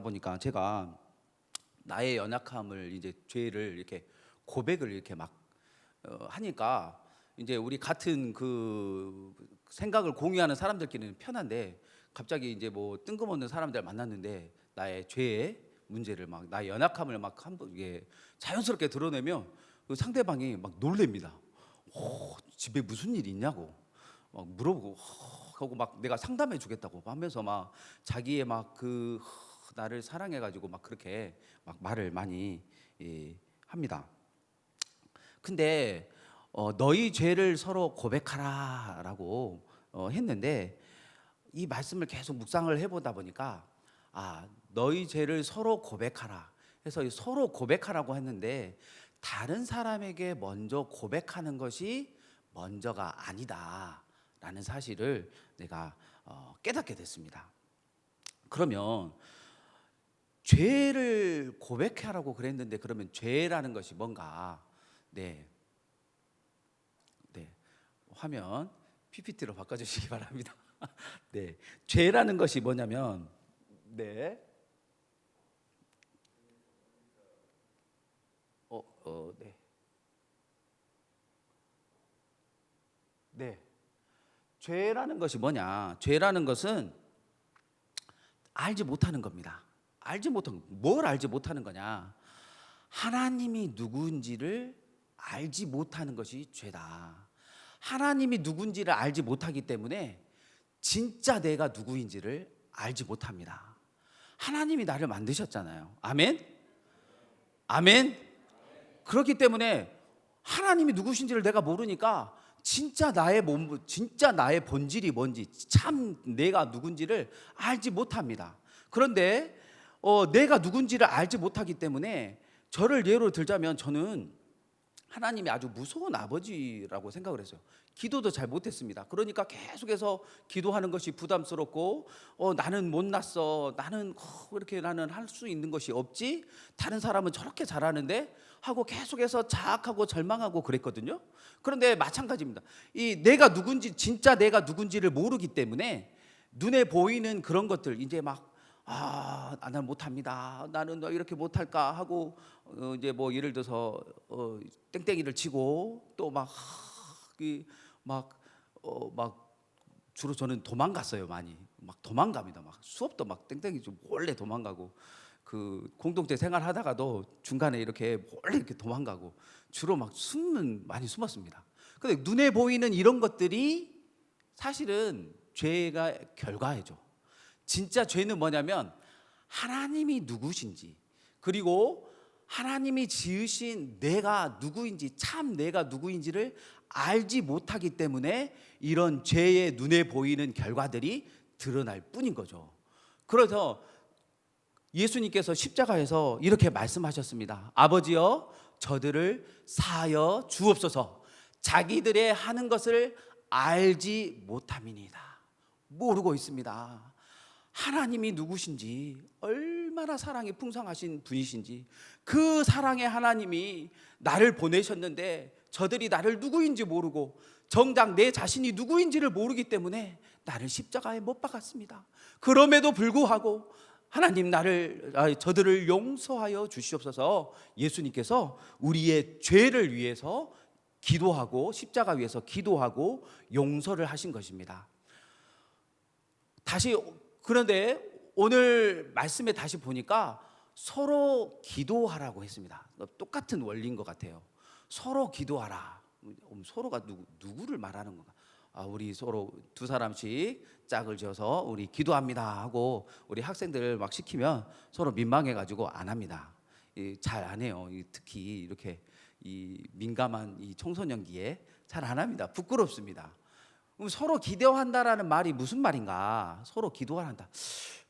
보니까 제가 나의 연약함을 이제 죄를 이렇게 고백을 이렇게 막 하니까 이제 우리 같은 그 생각을 공유하는 사람들끼리는 편한데 갑자기 이제 뭐 뜬금없는 사람들 만났는데 나의 죄의 문제를 막 나의 연약함을 막 한번 이게 자연스럽게 드러내면 그 상대방이 막 놀랍니다. 집에 무슨 일이 있냐고 막 물어보고 하고 막 내가 상담해 주겠다고 하면서 막 자기의 막 그 나를 사랑해 가지고 막 그렇게 막 말을 많이 합니다. 근데 너희 죄를 서로 고백하라라고 했는데 이 말씀을 계속 묵상을 해보다 보니까 너희 죄를 서로 고백하라 해서 이 서로 고백하라고 했는데 다른 사람에게 먼저 고백하는 것이 먼저가 아니다라는 사실을 내가 깨닫게 됐습니다. 그러면 죄를 고백하라고 그랬는데 그러면 죄라는 것이 뭔가? 네, 네, 화면 PPT로 바꿔주시기 바랍니다. 네, 죄라는 것이 뭐냐면 네, 네, 네. 죄라는 것이 뭐냐? 죄라는 것은 알지 못하는 겁니다. 알지 못한 뭘 알지 못하는 거냐? 하나님이 누구인지를 알지 못하는 것이 죄다. 하나님이 누군지를 알지 못하기 때문에 진짜 내가 누구인지를 알지 못합니다. 하나님이 나를 만드셨잖아요. 아멘? 아멘? 그렇기 때문에 하나님이 누구신지를 내가 모르니까 진짜 나의 몸, 진짜 나의 본질이 뭔지, 참 내가 누군지를 알지 못합니다. 그런데 내가 누군지를 알지 못하기 때문에 저를 예로 들자면 저는 하나님이 아주 무서운 아버지라고 생각을 했어요. 기도도 잘 못했습니다. 그러니까 계속해서 기도하는 것이 부담스럽고 나는 못났어. 나는 이렇게 나는 할 수 있는 것이 없지. 다른 사람은 저렇게 잘하는데 하고 계속해서 자학하고 절망하고 그랬거든요. 그런데 마찬가지입니다. 이 내가 누군지 진짜 내가 누군지를 모르기 때문에 눈에 보이는 그런 것들 이제 막 나는 못합니다. 나는 이렇게 못할까 하고 이제 뭐 예를 들어서 땡땡이를 치고 또 막 주로 저는 도망갔어요. 많이 막 도망갑니다. 막 수업도 막 땡땡이 좀 몰래 도망가고 그 공동체 생활하다가도 중간에 이렇게 몰래 이렇게 도망가고 주로 막 많이 숨었습니다. 근데 눈에 보이는 이런 것들이 사실은 죄가 결과예죠. 진짜 죄는 뭐냐면 하나님이 누구신지 그리고 하나님이 지으신 내가 누구인지 참 내가 누구인지를 알지 못하기 때문에 이런 죄의 눈에 보이는 결과들이 드러날 뿐인 거죠. 그래서 예수님께서 십자가에서 이렇게 말씀하셨습니다. 아버지여 저들을 사하여 주옵소서. 자기들의 하는 것을 알지 못함이니이다. 모르고 있습니다. 하나님이 누구신지 얼마나 사랑이 풍성하신 분이신지 그 사랑의 하나님이 나를 보내셨는데 저들이 나를 누구인지 모르고 정작 내 자신이 누구인지를 모르기 때문에 나를 십자가에 못 박았습니다. 그럼에도 불구하고 하나님 저들을 용서하여 주시옵소서. 예수님께서 우리의 죄를 위해서 기도하고 십자가 위에서 기도하고 용서를 하신 것입니다. 그런데 오늘 말씀에 다시 보니까 서로 기도하라고 했습니다. 똑같은 원리인 것 같아요. 서로 기도하라. 서로가 누구를 말하는 건가? 우리 서로 두 사람씩 짝을 지어서 우리 기도합니다 하고 우리 학생들 막 시키면 서로 민망해가지고 안 합니다. 잘 안 해요. 특히 이렇게 이 민감한 이 청소년기에 잘 안 합니다. 부끄럽습니다. 그럼 서로 기도한다라는 말이 무슨 말인가? 서로 기도한다.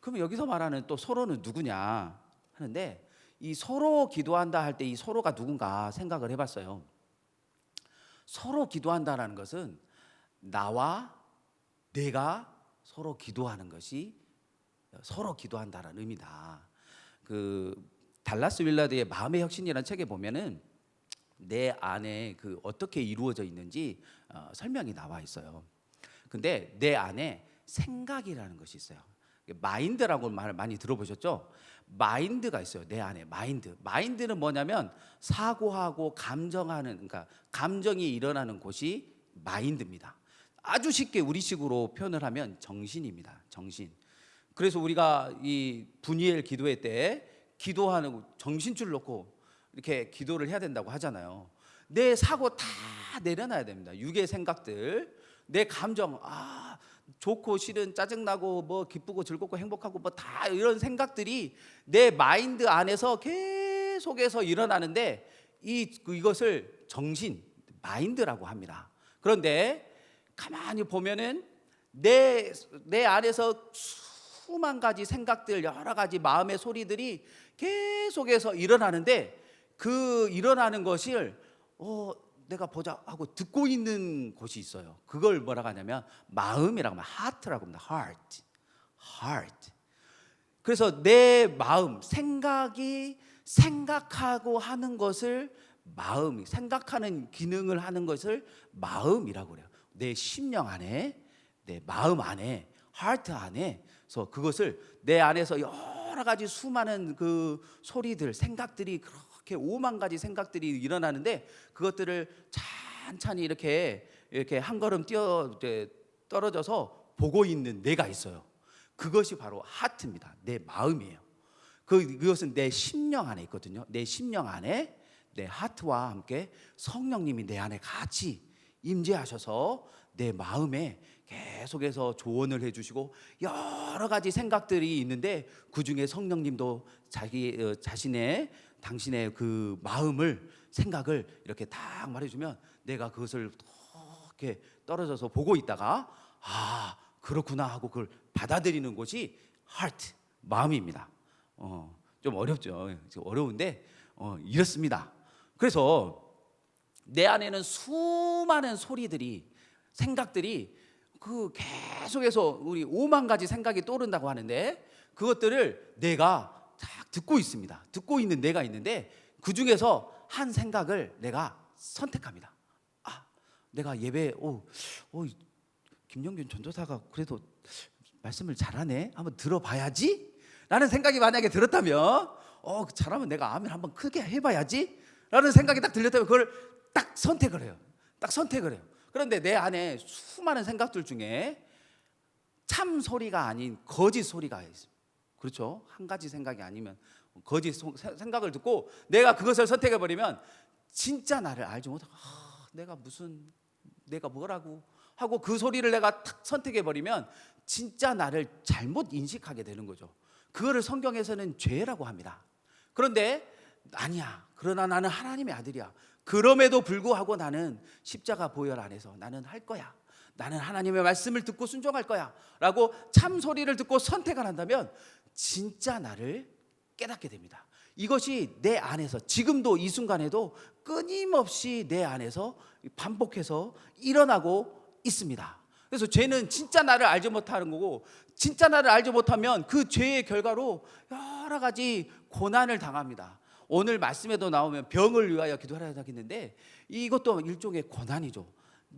그러면 여기서 말하는 또 서로는 누구냐 하는데 이 서로 기도한다 할 때 이 서로가 누군가 생각을 해봤어요. 서로 기도한다라는 것은 나와 내가 서로 기도하는 것이 서로 기도한다라는 의미다. 그 달라스 윌라드의 마음의 혁신이라는 책에 보면은 내 안에 그 어떻게 이루어져 있는지 설명이 나와 있어요. 근데 내 안에 생각이라는 것이 있어요. 마인드라고 말 많이 들어보셨죠? 마인드가 있어요. 내 안에 마인드. 마인드는 뭐냐면 사고하고 감정하는, 그러니까 감정이 일어나는 곳이 마인드입니다. 아주 쉽게 우리식으로 표현을 하면 정신입니다. 정신. 그래서 우리가 이 분이엘 기도회 때 기도하는 정신줄 놓고 이렇게 기도를 해야 된다고 하잖아요. 내 사고 다 내려놔야 됩니다. 육의 생각들, 내 감정, 좋고 싫은, 짜증나고 뭐 기쁘고 즐겁고 행복하고 뭐 다 이런 생각들이 내 마인드 안에서 계속해서 일어나는데 이것을 정신, 마인드라고 합니다. 그런데 가만히 보면은 내 안에서 수만 가지 생각들, 여러 가지 마음의 소리들이 계속해서 일어나는데 그 일어나는 것을 내가 보자 하고 듣고 있는 곳이 있어요. 그걸 뭐라고 하냐면 마음이라고 하면 하트라고 합니다. heart, heart. 그래서 내 마음, 생각이 생각하고 하는 것을 마음이, 생각하는 기능을 하는 것을 마음이라고 그래요. 내 심령 안에, 내 마음 안에, heart 안에. 그래서 그것을 내 안에서 여러 가지 수많은 그 소리들, 생각들이 그렇게 5만 가지 생각들이 일어나는데 그것들을 찬찬히 이렇게 한 걸음 떨어져서 보고 있는 내가 있어요. 그것이 바로 하트입니다. 내 마음이에요. 그것은 내 심령 안에 있거든요. 내 심령 안에 내 하트와 함께 성령님이 내 안에 같이 임재하셔서 내 마음에 계속해서 조언을 해주시고 여러 가지 생각들이 있는데 그 중에 성령님도 당신의 그 마음을, 생각을 이렇게 딱 말해주면 내가 그것을 이렇게 떨어져서 보고 있다가 그렇구나 하고 그걸 받아들이는 것이 heart, 마음입니다. 좀 어렵죠. 어려운데 이렇습니다. 그래서 내 안에는 수많은 소리들이, 생각들이 그 계속해서 우리 5만 가지 생각이 떠오른다고 하는데 그것들을 내가 딱 듣고 있습니다. 듣고 있는 내가 있는데 그 중에서 한 생각을 내가 선택합니다. 내가 예배, 김영균 전도사가 그래도 말씀을 잘하네, 한번 들어봐야지 라는 생각이 만약에 들었다면 잘하면 내가 아멘 한번 크게 해봐야지 라는 생각이 딱 들렸다면 그걸 딱 선택을 해요. 딱 선택을 해요. 그런데 내 안에 수많은 생각들 중에 참 소리가 아닌 거짓 소리가 있습니다. 그렇죠? 한 가지 생각이 아니면 거짓 생각을 듣고 내가 그것을 선택해버리면 진짜 나를 알지 못하고 내가 뭐라고 하고 그 소리를 내가 탁 선택해버리면 진짜 나를 잘못 인식하게 되는 거죠. 그거를 성경에서는 죄라고 합니다. 그런데 아니야, 그러나 나는 하나님의 아들이야. 그럼에도 불구하고 나는 십자가 보혈 안에서 나는 할 거야, 나는 하나님의 말씀을 듣고 순종할 거야 라고 참 소리를 듣고 선택을 한다면 진짜 나를 깨닫게 됩니다. 이것이 내 안에서 지금도 이 순간에도 끊임없이 내 안에서 반복해서 일어나고 있습니다. 그래서 죄는 진짜 나를 알지 못하는 거고, 진짜 나를 알지 못하면 그 죄의 결과로 여러 가지 고난을 당합니다. 오늘 말씀에도 나오면 병을 위하여 기도하라 하겠는데 이것도 일종의 고난이죠.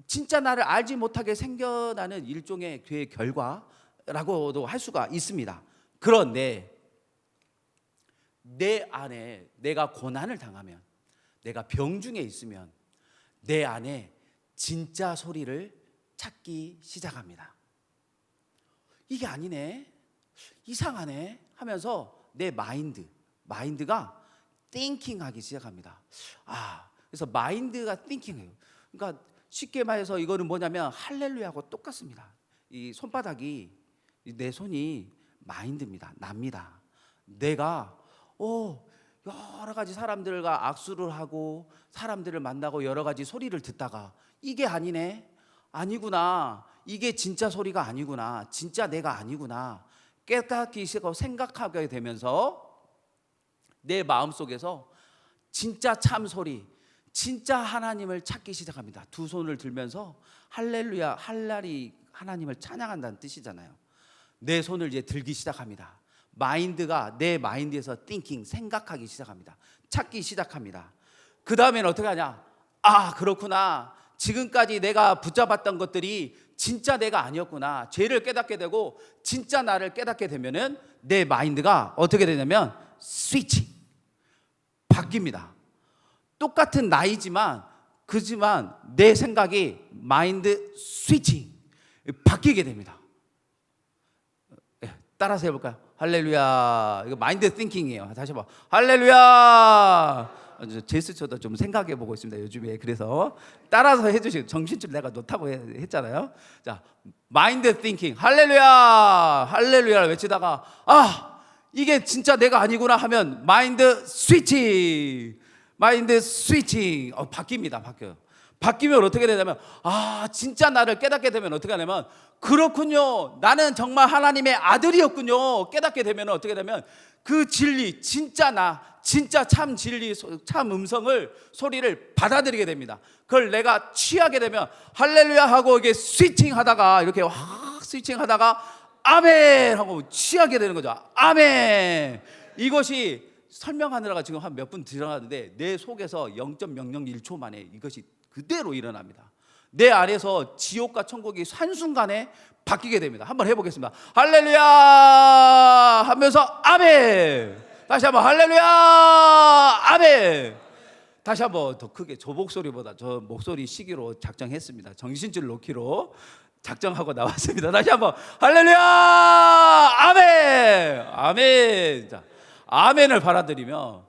진짜 나를 알지 못하게 생겨나는 일종의 죄의 결과라고도 할 수가 있습니다. 그런데 내 안에 내가 고난을 당하면, 내가 병중에 있으면 내 안에 진짜 소리를 찾기 시작합니다. 이게 아니네, 이상하네 하면서 내 마인드가 thinking하기 시작합니다. 그래서 마인드가 thinking해요. 그러니까 쉽게 말해서 이거는 뭐냐면 할렐루야하고 똑같습니다. 이 손바닥이, 내 손이 마인드입니다. 납니다. 내가 여러 가지 사람들과 악수를 하고 사람들을 만나고 여러 가지 소리를 듣다가 이게 아니네, 아니구나, 이게 진짜 소리가 아니구나, 진짜 내가 아니구나 깨닫기 시작하고 생각하게 되면서 내 마음속에서 진짜 참 소리, 진짜 하나님을 찾기 시작합니다. 두 손을 들면서 할렐루야, 할날이 하나님을 찬양한다는 뜻이잖아요. 내 손을 이제 들기 시작합니다. 마인드가 내 마인드에서 thinking, 생각하기 시작합니다. 찾기 시작합니다. 그 다음에는 어떻게 하냐? 그렇구나, 지금까지 내가 붙잡았던 것들이 진짜 내가 아니었구나, 죄를 깨닫게 되고 진짜 나를 깨닫게 되면은 내 마인드가 어떻게 되냐면 스위칭, 바뀝니다. 똑같은 나이지만 그지만 내 생각이 마인드 스위칭, 바뀌게 됩니다. 따라서 해볼까요? 할렐루야. 이거 마인드 띵킹이에요. 다시 한번 할렐루야. 제스처도 좀 생각해 보고 있습니다, 요즘에. 그래서 따라서 해주시고, 정신줄 내가 놓다고 했잖아요. 자, 마인드 띵킹, 할렐루야, 할렐루야를 외치다가 이게 진짜 내가 아니구나 하면 마인드 스위칭, 마인드 스위칭. 바뀝니다. 바뀌어요. 바뀌면 어떻게 되냐면 진짜 나를 깨닫게 되면 어떻게 하냐면, 그렇군요, 나는 정말 하나님의 아들이었군요 깨닫게 되면 어떻게 되면 그 진리, 진짜 나, 진짜 참 진리, 참 음성을, 소리를 받아들이게 됩니다. 그걸 내가 취하게 되면 할렐루야 하고 이게 스위칭 하다가 이렇게 확 스위칭 하다가 아멘 하고 취하게 되는 거죠. 아멘. 이것이 설명하느라가 지금 한 몇 분 들어갔는데 내 속에서 0.001초 만에 이것이 그대로 일어납니다. 내 안에서 지옥과 천국이 한순간에 바뀌게 됩니다. 한번 해보겠습니다. 할렐루야 하면서 아멘. 다시 한번 할렐루야 아멘. 다시 한번 더 크게, 저 목소리보다 저 목소리 시기로 작정했습니다. 정신줄 놓기로 작정하고 나왔습니다. 다시 한번 할렐루야 아멘. 아멘. 자, 아멘을 받아들이면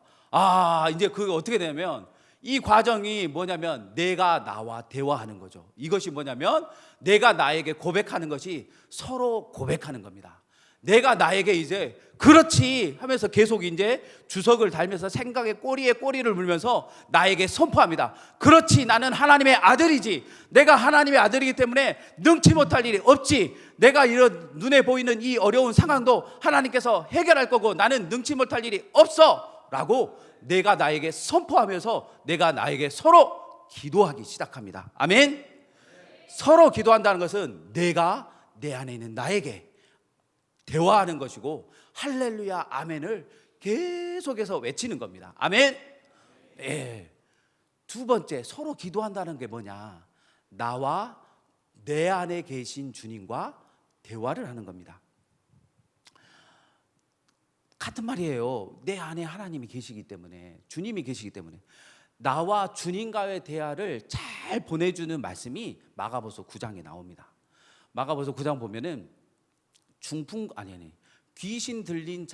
이제 그게 어떻게 되냐면, 이 과정이 뭐냐면 내가 나와 대화하는 거죠. 이것이 뭐냐면 내가 나에게 고백하는 것이 서로 고백하는 겁니다. 내가 나에게 이제 그렇지 하면서 계속 이제 주석을 달면서 생각의 꼬리에 꼬리를 물면서 나에게 선포합니다. 그렇지, 나는 하나님의 아들이지. 내가 하나님의 아들이기 때문에 능치 못할 일이 없지. 내가 이런 눈에 보이는 이 어려운 상황도 하나님께서 해결할 거고 나는 능치 못할 일이 없어 라고 내가 나에게 선포하면서 내가 나에게 서로 기도하기 시작합니다. 아멘. 서로 기도한다는 것은 내가 내 안에 있는 나에게 대화하는 것이고, 할렐루야 아멘을 계속해서 외치는 겁니다. 아멘. 네. 두 번째, 서로 기도한다는 게 뭐냐, 나와 내 안에 계신 주님과 대화를 하는 겁니다. 같은 말이에요. 내 안에 하나님이 계시기 때문에, 주님이 계시기 때문에 나와 주님과의 대화를 잘 보내주는 말씀이 마가복음 9장에 나옵니다. 마가복음 9장 보면은 귀신 들린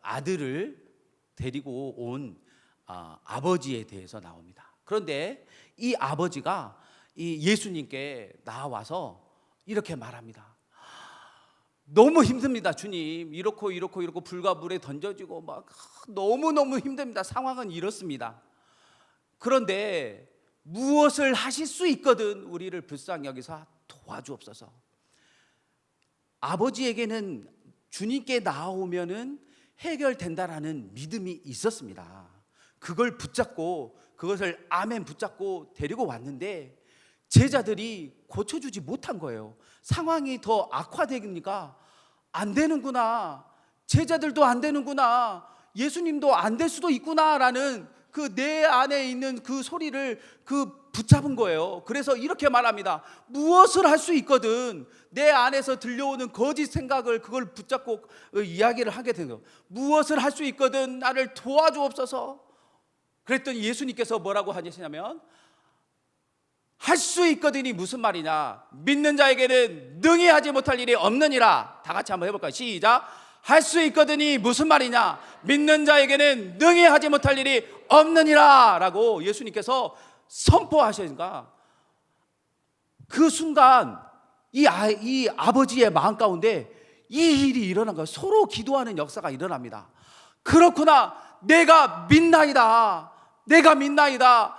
아들을 데리고 온 아버지에 대해서 나옵니다. 그런데 이 아버지가 이 예수님께 나와서 이렇게 말합니다. 너무 힘듭니다, 주님. 이렇고 불과 물에 던져지고 막 너무너무 힘듭니다. 상황은 이렇습니다. 그런데 무엇을 하실 수 있거든 우리를 불쌍히 여기서 도와주옵소서. 아버지에게는 주님께 나오면은 해결된다라는 믿음이 있었습니다. 그걸 붙잡고, 그것을 아멘 붙잡고 데리고 왔는데 제자들이 고쳐주지 못한 거예요. 상황이 더 악화되니까 안 되는구나, 제자들도 안 되는구나, 예수님도 안 될 수도 있구나라는 그 내 안에 있는 그 소리를 붙잡은 거예요. 그래서 이렇게 말합니다. 무엇을 할 수 있거든 내 안에서 들려오는 거짓 생각을 그걸 붙잡고 이야기를 하게 된 거예요. 무엇을 할 수 있거든 나를 도와주옵소서. 그랬더니 예수님께서 뭐라고 하시냐면, 할 수 있거든이 무슨 말이냐, 믿는 자에게는 능히 하지 못할 일이 없느니라. 다 같이 한번 해볼까요? 시작. 할 수 있거든이 무슨 말이냐, 믿는 자에게는 능히 하지 못할 일이 없느니라 라고 예수님께서 선포하시니까 그 순간 이 아버지의 마음 가운데 이 일이 일어난 거예요. 서로 기도하는 역사가 일어납니다. 그렇구나, 내가 믿나이다, 내가 믿나이다,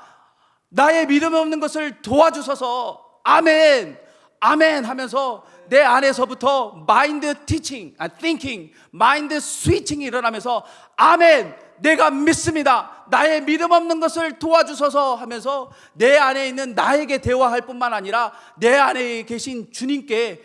나의 믿음 없는 것을 도와주소서. 아멘 아멘 하면서 내 안에서부터 마인드 티칭, 띵킹, 마인드 스위칭이 일어나면서 아멘, 내가 믿습니다, 나의 믿음 없는 것을 도와주소서 하면서 내 안에 있는 나에게 대화할 뿐만 아니라 내 안에 계신 주님께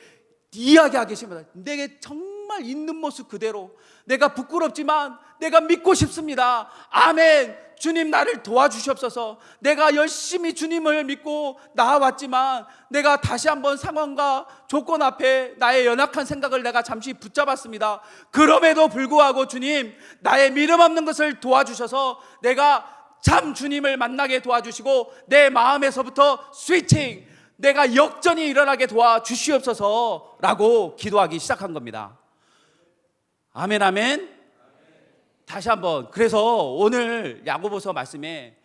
이야기하기 계십니다. 내게 정말 있는 모습 그대로, 내가 부끄럽지만 내가 믿고 싶습니다. 아멘. 주님 나를 도와주시옵소서. 내가 열심히 주님을 믿고 나아왔지만 내가 다시 한번 상황과 조건 앞에 나의 연약한 생각을 내가 잠시 붙잡았습니다. 그럼에도 불구하고 주님, 나의 믿음 없는 것을 도와주셔서 내가 참 주님을 만나게 도와주시고 내 마음에서부터 스위칭, 내가 역전이 일어나게 도와주시옵소서 라고 기도하기 시작한 겁니다. 아멘, 아멘. 다시 한번, 그래서 오늘 야고보서 말씀에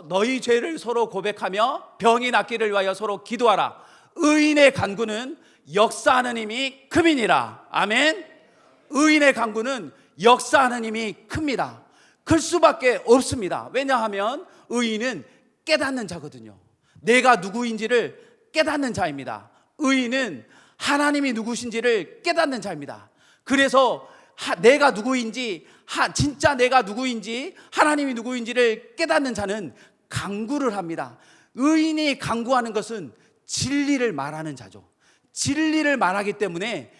너희 죄를 서로 고백하며 병이 낫기를 위하여 서로 기도하라. 의인의 간구는 역사하는 힘이 큼이니라. 아멘. 의인의 간구는 역사하는 힘이 큽니다. 클 수밖에 없습니다. 왜냐하면 의인은 깨닫는 자거든요. 내가 누구인지를 깨닫는 자입니다. 의인은 하나님이 누구신지를 깨닫는 자입니다. 그래서 내가 누구인지, 진짜 내가 누구인지, 하나님이 누구인지를 깨닫는 자는 간구를 합니다. 의인이 간구하는 것은 진리를 말하는 자죠. 진리를 말하기 때문에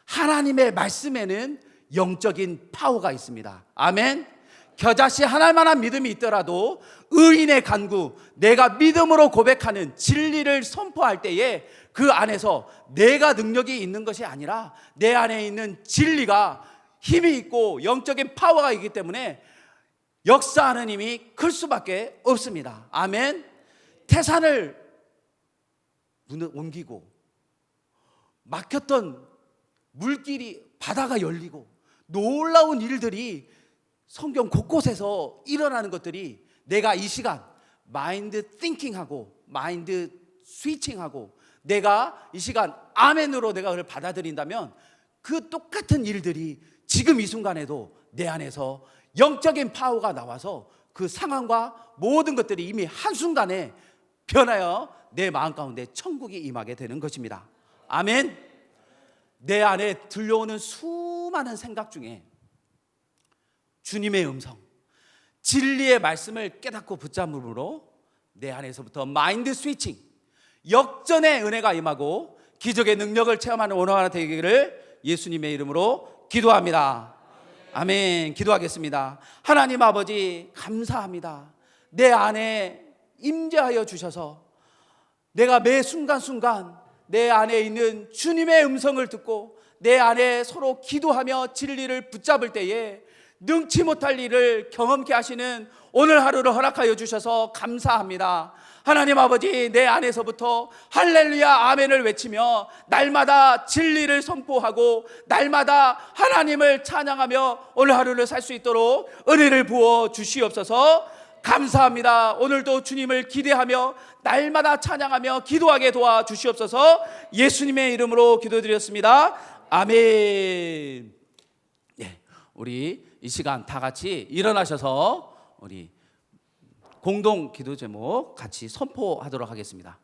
하나님의 말씀에는 영적인 파워가 있습니다. 아멘. 겨자씨 하나만한 믿음이 있더라도 의인의 간구, 내가 믿음으로 고백하는 진리를 선포할 때에 그 안에서 내가 능력이 있는 것이 아니라 내 안에 있는 진리가 힘이 있고 영적인 파워가 있기 때문에 역사하는 힘이 클 수밖에 없습니다. 아멘. 태산을 옮기고 막혔던 물길이, 바다가 열리고 놀라운 일들이 성경 곳곳에서 일어나는 것들이 내가 이 시간 마인드 띵킹하고 마인드 스위칭하고 내가 이 시간 아멘으로 내가 그걸 받아들인다면 그 똑같은 일들이 지금 이 순간에도 내 안에서 영적인 파워가 나와서 그 상황과 모든 것들이 이미 한순간에 변하여 내 마음 가운데 천국이 임하게 되는 것입니다. 아멘. 내 안에 들려오는 수많은 생각 중에 주님의 음성, 진리의 말씀을 깨닫고 붙잡음으로 내 안에서부터 마인드 스위칭, 역전의 은혜가 임하고 기적의 능력을 체험하는 오늘 하나 되기를 예수님의 이름으로 기도합니다. 아멘. 기도하겠습니다. 하나님 아버지, 감사합니다. 내 안에 임재하여 주셔서 내가 매 순간순간 내 안에 있는 주님의 음성을 듣고 내 안에 서로 기도하며 진리를 붙잡을 때에 능치 못할 일을 경험케 하시는 오늘 하루를 허락하여 주셔서 감사합니다. 하나님 아버지, 내 안에서부터 할렐루야 아멘을 외치며 날마다 진리를 선포하고 날마다 하나님을 찬양하며 오늘 하루를 살 수 있도록 은혜를 부어 주시옵소서. 감사합니다. 오늘도 주님을 기대하며 날마다 찬양하며 기도하게 도와주시옵소서. 예수님의 이름으로 기도드렸습니다. 아멘. 네, 우리 이 시간 다 같이 일어나셔서 우리 공동 기도 제목 같이 선포하도록 하겠습니다.